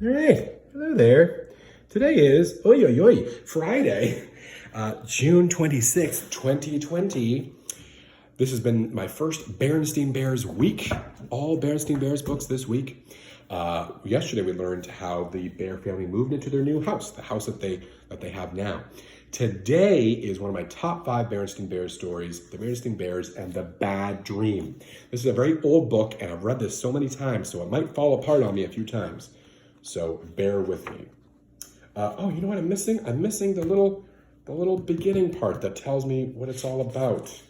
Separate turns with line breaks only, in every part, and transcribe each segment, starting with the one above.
All right, hello there. Today is, Friday, June 26th, 2020. This has been my first Berenstain Bears week. All Berenstain Bears books this week. Yesterday we learned how the Bear family moved into their new house, the house that they have now. Today is one of my top 5 Berenstain Bears stories, The Berenstain Bears and the Bad Dream. This is a very old book, and I've read this so many times, so it might fall apart on me a few times. So bear with me. You know what I'm missing? I'm missing the little beginning part that tells me what it's all about.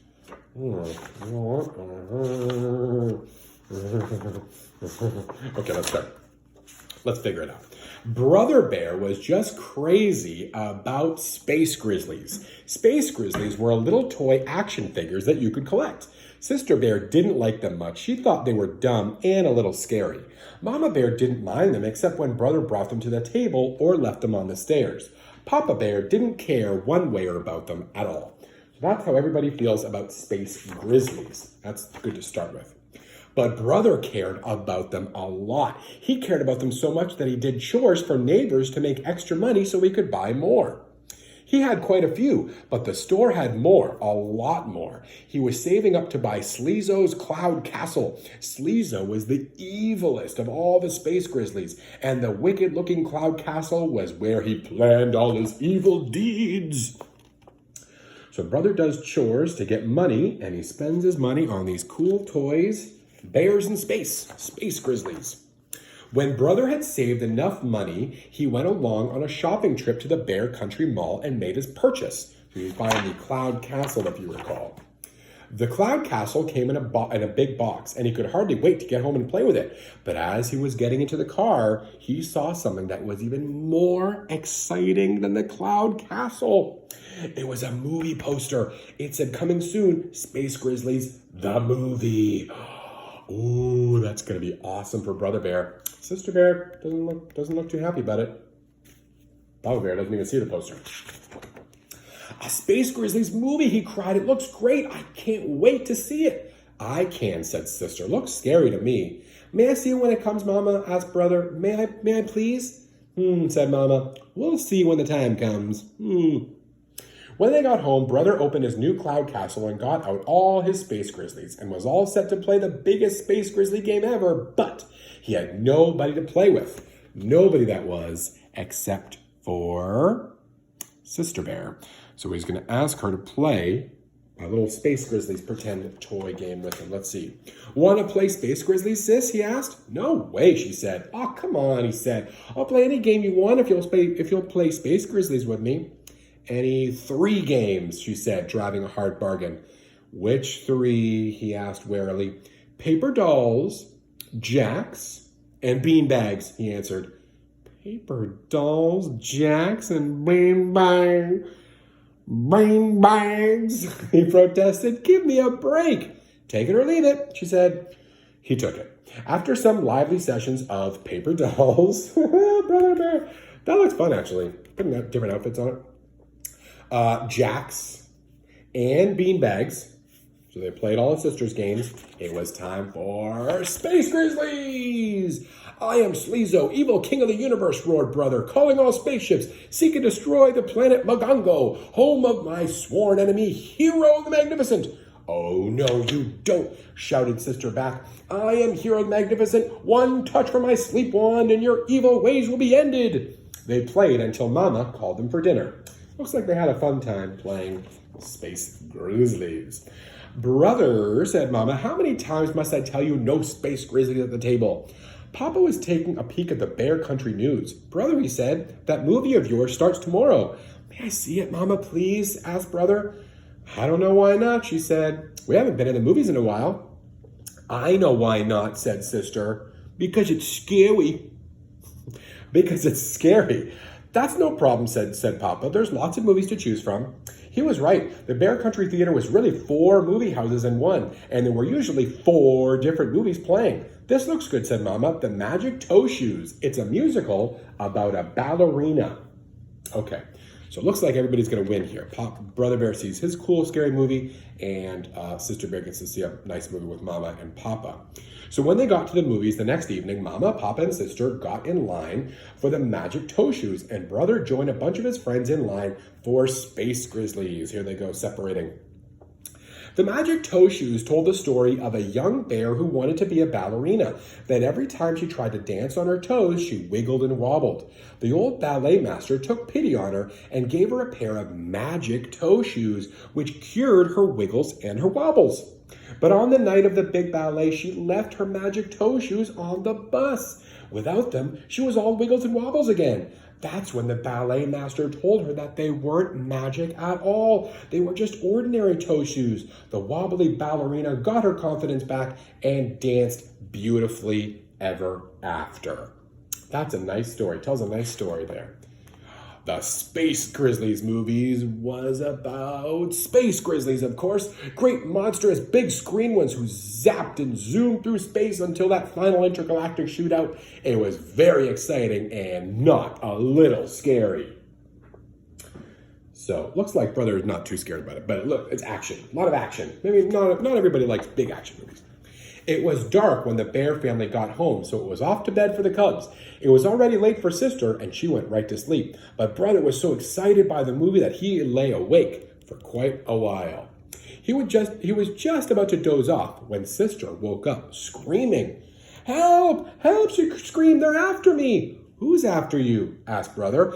Okay, let's start. Let's figure it out. Brother Bear was just crazy about Space Grizzlies. Space Grizzlies were little toy action figures that you could collect. Sister Bear didn't like them much. She thought they were dumb and a little scary. Mama Bear didn't mind them except when Brother brought them to the table or left them on the stairs. Papa Bear didn't care one way or about them at all. So that's how everybody feels about Space Grizzlies. That's good to start with. But Brother cared about them a lot. He cared about them so much that he did chores for neighbors to make extra money so he could buy more. He had quite a few, but the store had more, a lot more. He was saving up to buy Sleezo's Cloud Castle. Sleezo was the evilest of all the Space Grizzlies, and the wicked-looking Cloud Castle was where he planned all his evil deeds. So Brother does chores to get money, and he spends his money on these cool toys, bears in space, Space Grizzlies. When Brother had saved enough money, he went along on a shopping trip to the Bear Country Mall and made his purchase. He was buying the Cloud Castle, if you recall. The Cloud Castle came in a big box, and he could hardly wait to get home and play with it. But as he was getting into the car, he saw something that was even more exciting than the Cloud Castle. It was a movie poster. It said, "Coming soon, Space Grizzlies, the movie." Ooh, that's going to be awesome for Brother Bear. Sister Bear doesn't look too happy about it. Papa Bear doesn't even see the poster. "A Space Grizzlies movie," he cried. "It looks great. I can't wait to see it." "I can," said Sister. "Looks scary to me." "May I see it when it comes, Mama?" asked Brother. May I please?" Said Mama. "We'll see when the time comes." When they got home, Brother opened his new Cloud Castle and got out all his Space Grizzlies and was all set to play the biggest Space Grizzly game ever, but he had nobody to play with. Nobody, that was, except for Sister Bear. So he's going to ask her to play a little Space Grizzlies pretend toy game with him. Let's see. "Want to play Space Grizzlies, sis?" he asked. "No way," she said. "Oh, come on," he said. "I'll play any game you want if you'll play Space Grizzlies with me." "Any 3 games," she said, driving a hard bargain. "Which 3? he asked warily. "Paper dolls, jacks, and beanbags," he answered. "Paper dolls, jacks, and beanbags, he protested. "Give me a break." "Take it or leave it," she said. He took it. After some lively sessions of paper dolls, Brother Bear, that looks fun actually, putting different outfits on it. Jacks and beanbags. So they played all his sister's games. It was time for Space Grizzlies. "I am Sleezo, evil king of the universe," roared Brother, "calling all spaceships. Seek and destroy the planet Magongo, home of my sworn enemy, Hero the Magnificent." "Oh, no, you don't," shouted Sister back. "I am Hero the Magnificent. One touch from my sleep wand and your evil ways will be ended." They played until Mama called them for dinner. Looks like they had a fun time playing Space Grizzlies. "Brother," said Mama, "how many times must I tell you no Space Grizzlies at the table?" Papa was taking a peek at the Bear Country News. "Brother," he said, "that movie of yours starts tomorrow." "May I see it, Mama, please?" asked Brother. "I don't know why not," she said. "We haven't been in the movies in a while." "I know why not," said Sister. "Because it's scary." "Because it's scary. That's no problem," said Papa. "There's lots of movies to choose from." He was right. The Bear Country Theater was really 4 movie houses in one, and there were usually 4 different movies playing. "This looks good," said Mama. "The Magic Toe Shoes. It's a musical about a ballerina." Okay, So it looks like everybody's going to win here. Brother Bear sees his cool, scary movie, and Sister Bear gets to see a nice movie with Mama and Papa. So when they got to the movies the next evening, Mama, Papa, and Sister got in line for the magic toe shoes, and Brother joined a bunch of his friends in line for Space Grizzlies. Here they go, separating. The magic toe shoes told the story of a young bear who wanted to be a ballerina. That every time she tried to dance on her toes, she wiggled and wobbled. The old ballet master took pity on her and gave her a pair of magic toe shoes, which cured her wiggles and her wobbles. But on the night of the big ballet, she left her magic toe shoes on the bus. Without them, she was all wiggles and wobbles again. That's when the ballet master told her that they weren't magic at all. They were just ordinary toe shoes. The wobbly ballerina got her confidence back and danced beautifully ever after. That's a nice story. Tells a nice story there. The Space Grizzlies movies was about space grizzlies, of course. Great, monstrous, big screen ones who zapped and zoomed through space until that final intergalactic shootout. It was very exciting and not a little scary. So, looks like Brother is not too scared about it, but look, it's action. A lot of action. Maybe not everybody likes big action movies. It was dark when the Bear family got home, so it was off to bed for the cubs. It was already late for Sister, and she went right to sleep. But Brother was so excited by the movie that he lay awake for quite a while. He was just about to doze off when Sister woke up, screaming. "Help! Help!" she screamed. "They're after me!" "Who's after you?" asked Brother.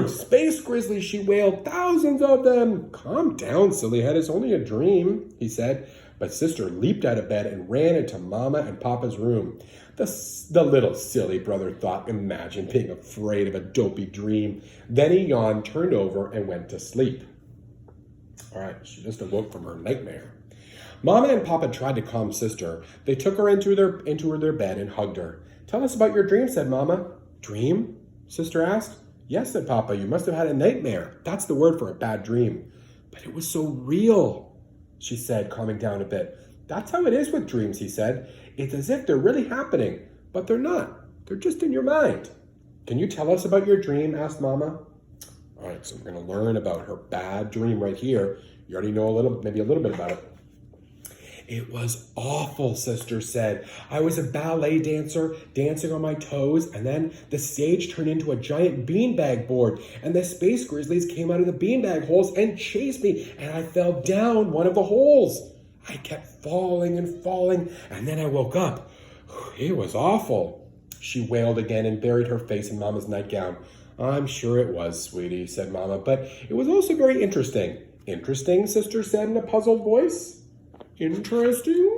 "Space grizzlies," she wailed. "Thousands of them." "Calm down, silly head. It's only a dream," he said. But Sister leaped out of bed and ran into Mama and Papa's room. The little silly Brother thought, imagine being afraid of a dopey dream. Then he yawned, turned over, and went to sleep. All right, she just awoke from her nightmare. Mama and Papa tried to calm Sister. They took her into their bed and hugged her. "Tell us about your dream," said Mama. "Dream?" Sister asked. "Yes," said Papa. "You must have had a nightmare. That's the word for a bad dream." "But it was so real," she said, calming down a bit. "That's how it is with dreams," he said. "It's as if they're really happening, but they're not. They're just in your mind." "Can you tell us about your dream?" asked Mama. All right, so we're going to learn about her bad dream right here. You already know maybe a little bit about it. "It was awful," Sister said. "I was a ballet dancer, dancing on my toes, and then the stage turned into a giant beanbag board, and the space grizzlies came out of the beanbag holes and chased me, and I fell down one of the holes. I kept falling and falling, and then I woke up. It was awful." She wailed again and buried her face in Mama's nightgown. "I'm sure it was, sweetie," said Mama, "but it was also very interesting." "Interesting?" Sister said in a puzzled voice. "Interesting?"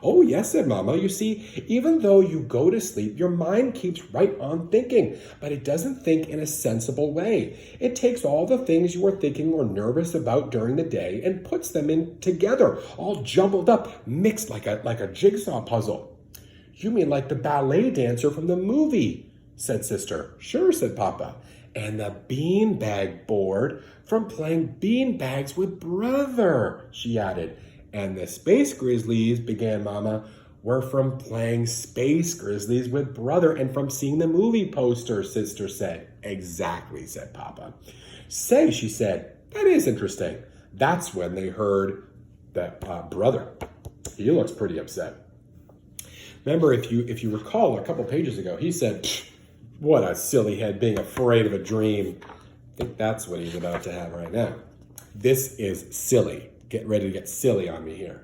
"Oh, yes," said Mama. "You see, even though you go to sleep, your mind keeps right on thinking, but it doesn't think in a sensible way. It takes all the things you were thinking or nervous about during the day and puts them in together, all jumbled up, mixed like a jigsaw puzzle." "You mean like the ballet dancer from the movie?" said Sister. "Sure," said Papa. "And the beanbag board from playing beanbags with Brother," she added. "And the Space Grizzlies," began Mama, "were from playing Space Grizzlies with Brother and from seeing the movie poster," Sister said. "Exactly," said Papa. "Say," she said, "that is interesting." That's when they heard that Brother. He looks pretty upset. Remember, if you recall a couple pages ago, he said, "What a silly head being afraid of a dream." I think that's what he's about to have right now. This is silly. Get ready to get silly on me here.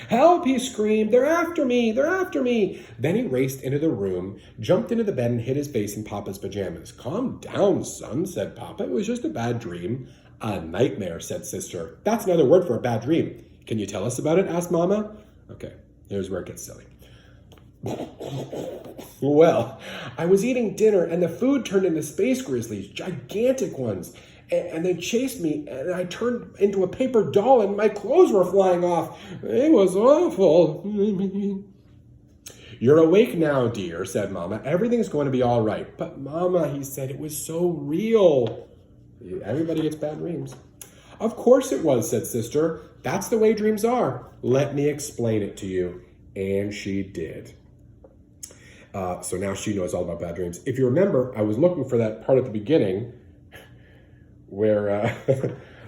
"Help!" he screamed. "They're after me! They're after me!" Then he raced into the room, jumped into the bed, and hid his face in Papa's pajamas. "Calm down, son," said Papa. "It was just a bad dream." "A nightmare," said Sister. "That's another word for a bad dream." "Can you tell us about it?" asked Mama. Okay, here's where it gets silly. "Well, I was eating dinner and the food turned into space grizzlies, gigantic ones. And they chased me, and I turned into a paper doll, and my clothes were flying off. It was awful." "You're awake now, dear," said Mama. "Everything's going to be all right." "But Mama," he said, "it was so real." Everybody gets bad dreams. "Of course it was," said Sister. "That's the way dreams are. Let me explain it to you." And she did. So now she knows all about bad dreams. If you remember, I was looking for that part at the beginning where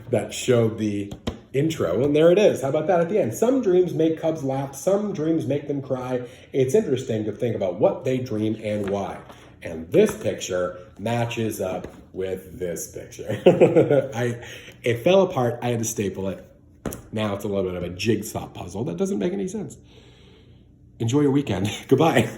that showed the intro, and there it is. How about that at the end? Some dreams make cubs laugh, some dreams make them cry. It's interesting to think about what they dream and why. And this picture matches up with this picture. It fell apart. I had to staple it. Now it's a little bit of a jigsaw puzzle that doesn't make any sense. Enjoy your weekend. Goodbye.